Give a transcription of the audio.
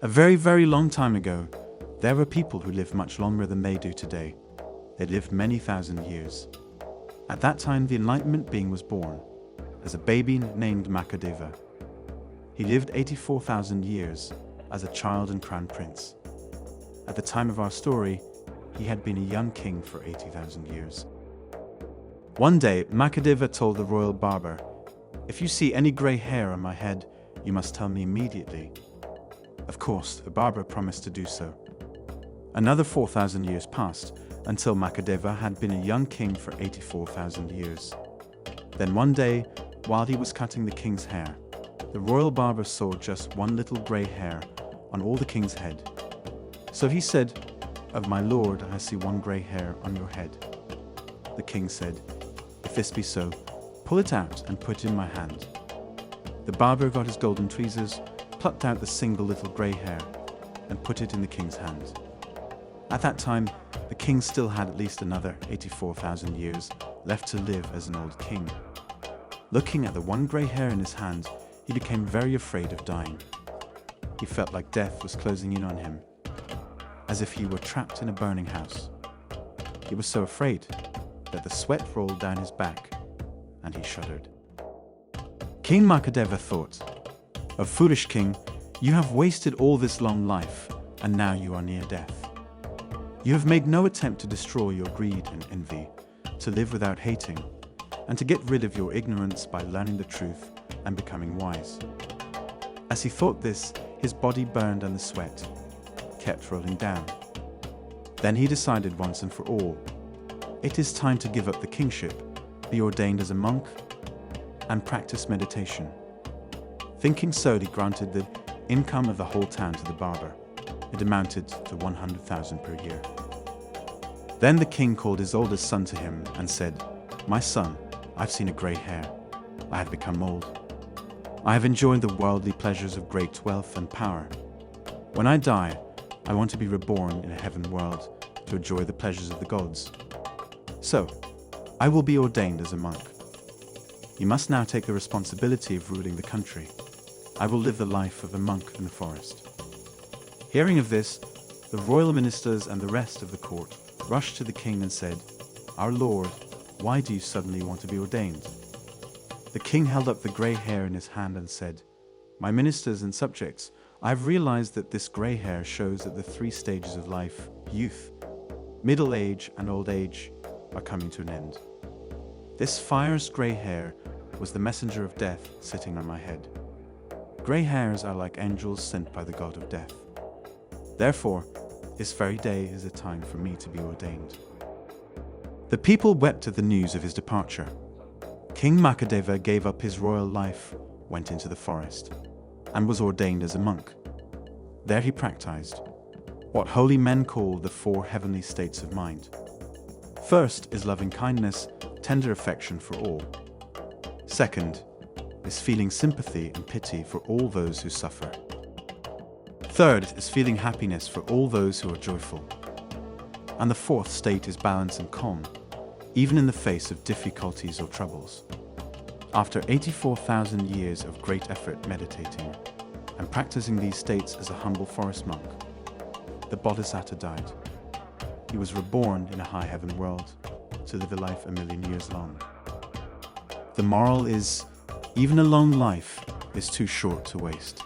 A very, very long time ago, there were people who lived much longer than they do today. They lived many thousand years. At that time, the enlightenment being was born, as a baby named Makhadeva. He lived 84,000 years as a child and crown prince. At the time of our story, he had been a young king for 80,000 years. One day, Makhadeva told the royal barber, "If you see any grey hair on my head, you must tell me immediately." Of course, the barber promised to do so. Another 4,000 years passed, until Makhadeva had been a young king for 84,000 years. Then one day, while he was cutting the king's hair, the royal barber saw just one little grey hair on all the king's head. So he said, "Of my lord, I see one grey hair on your head." The king said, "If this be so, pull it out and put it in my hand." The barber got his golden tweezers, plucked out the single little grey hair, and put it in the king's hand. At that time, the king still had at least another 84,000 years left to live as an old king. Looking at the one grey hair in his hand, he became very afraid of dying. He felt like death was closing in on him, as if he were trapped in a burning house. He was so afraid that the sweat rolled down his back, and he shuddered. King Makhadeva thought, "O foolish king, you have wasted all this long life, and now you are near death. You have made no attempt to destroy your greed and envy, to live without hating, and to get rid of your ignorance by learning the truth and becoming wise." As he thought this, his body burned and the sweat kept rolling down. Then he decided once and for all, it is time to give up the kingship, be ordained as a monk, and practice meditation. Thinking so, he granted the income of the whole town to the barber. It amounted to 100,000 per year. Then the king called his oldest son to him and said, "My son, I've seen a grey hair. I have become old. I have enjoyed the worldly pleasures of great wealth and power. When I die, I want to be reborn in a heaven world to enjoy the pleasures of the gods. So, I will be ordained as a monk. You must now take the responsibility of ruling the country. I will live the life of a monk in the forest." Hearing of this, the royal ministers and the rest of the court rushed to the king and said, "Our lord, why do you suddenly want to be ordained?" The king held up the grey hair in his hand and said, "My ministers and subjects, I have realized that this grey hair shows that the 3 stages of life, youth, middle age, and old age, are coming to an end. This fierce grey hair was the messenger of death sitting on my head. Grey hairs are like angels sent by the god of death. Therefore, this very day is the time for me to be ordained." The people wept at the news of his departure. King Makhadeva gave up his royal life, went into the forest, and was ordained as a monk. There he practiced what holy men call the 4 heavenly states of mind. First is loving kindness, tender affection for all. Second is feeling sympathy and pity for all those who suffer. Third is feeling happiness for all those who are joyful. And the 4th state is balance and calm, even in the face of difficulties or troubles. After 84,000 years of great effort meditating and practicing these states as a humble forest monk, the Bodhisattva died. He was reborn in a high heaven world to live a life 1,000,000 years long. The moral is, even a long life is too short to waste.